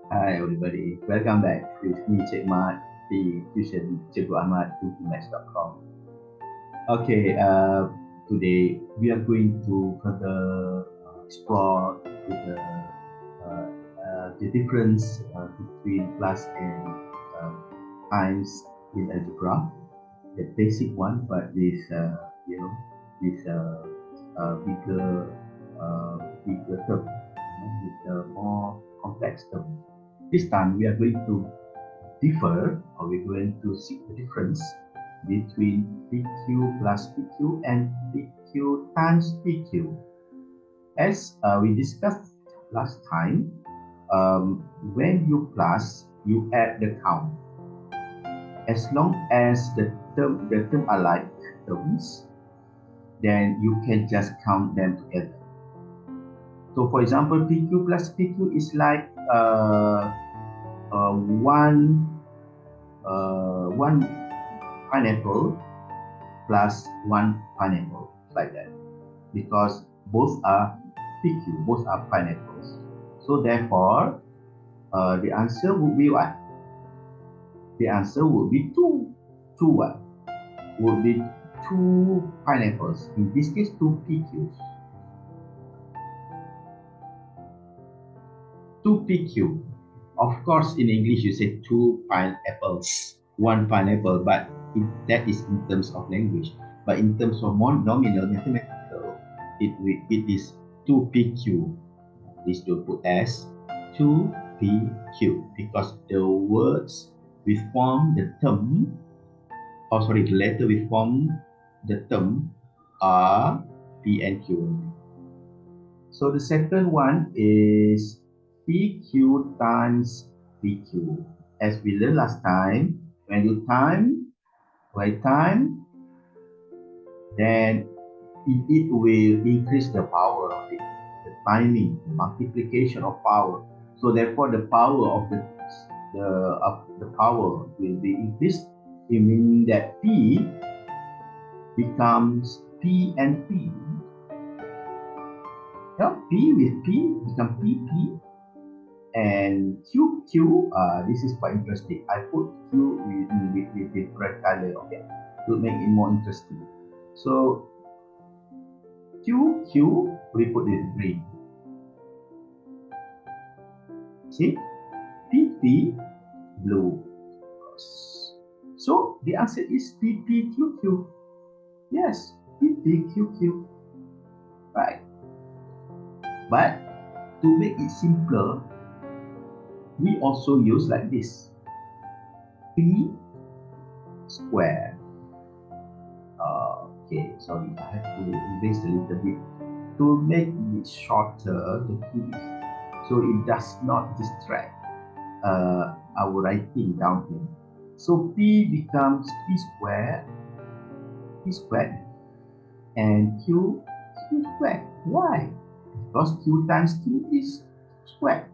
Hi everybody, welcome back with me Cik Mat, the tuition Cikgu Ahmad, tukimatch.com. Okay, today we are going to further explore the difference between plus and uh, times in algebra, the basic one, but with with bigger bigger term, with more complex term. This time we are going to differ, or we're going to see the difference between PQ plus PQ and PQ times PQ. As we discussed last time, when you plus, you add the count. As long as the term are like terms, then you can just count them together. So for example, PQ plus PQ is like one pineapple plus one pineapple, like that, because both are PQ, both are pineapples. So therefore, the answer would be what? The answer would be two. Two what? Would be two pineapples. In this case, two PQs. Two PQ. Of course, in English, you say two pineapples, one pineapple, but that is in terms of language. But in terms of nominal mathematical, it is 2PQ. Please don't put S, 2PQ, because the words we form the term, the letter we form the term are P and Q. So the second one is PQ times PQ. As we learned last time, when you time by time, then it will increase the power of it, the timing, the multiplication of power. So therefore, the power of the power will be increased, meaning that P becomes P and P. Now, P with P become PP, and QQ. This is quite interesting. I put Q with different color, okay, to make it more interesting. So QQ, we put it green. See, PP, blue. So the answer is PPQQ. Yes, PPQQ. Right. But to make it simpler, we also use like this. P square. Okay, sorry, I have to erase a little bit to make it shorter, the keys, so it does not distract our writing down here. So P becomes P squared, and Q squared. Why? Because Q times Q is squared.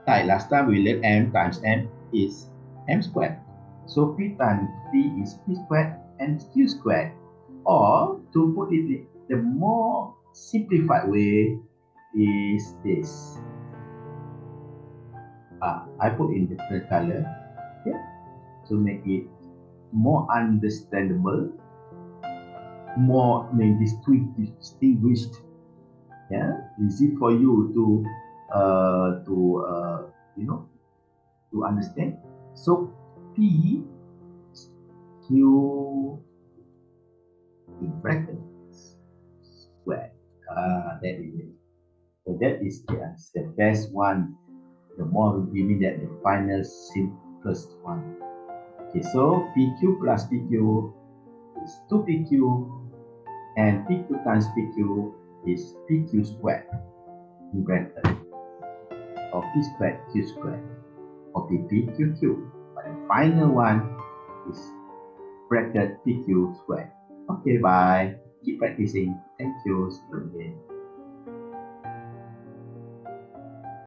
Like last time we learned M times M is M squared. So P times P is P squared and Q squared. Or to put it the more simplified way is this. I put in different color here to make it more understandable, more distinguished. Yeah, easy for you to to understand. So P Q in brackets square. That is it. So that is the best one. The more we mean that the final simplest one. Okay, so PQ plus PQ is 2PQ, and PQ times PQ is PQ squared in bracket, or P squared Q squared, or PPQQ. But the final one is bracket PQ squared. Okay, bye. Keep practicing. Thank you. See you again.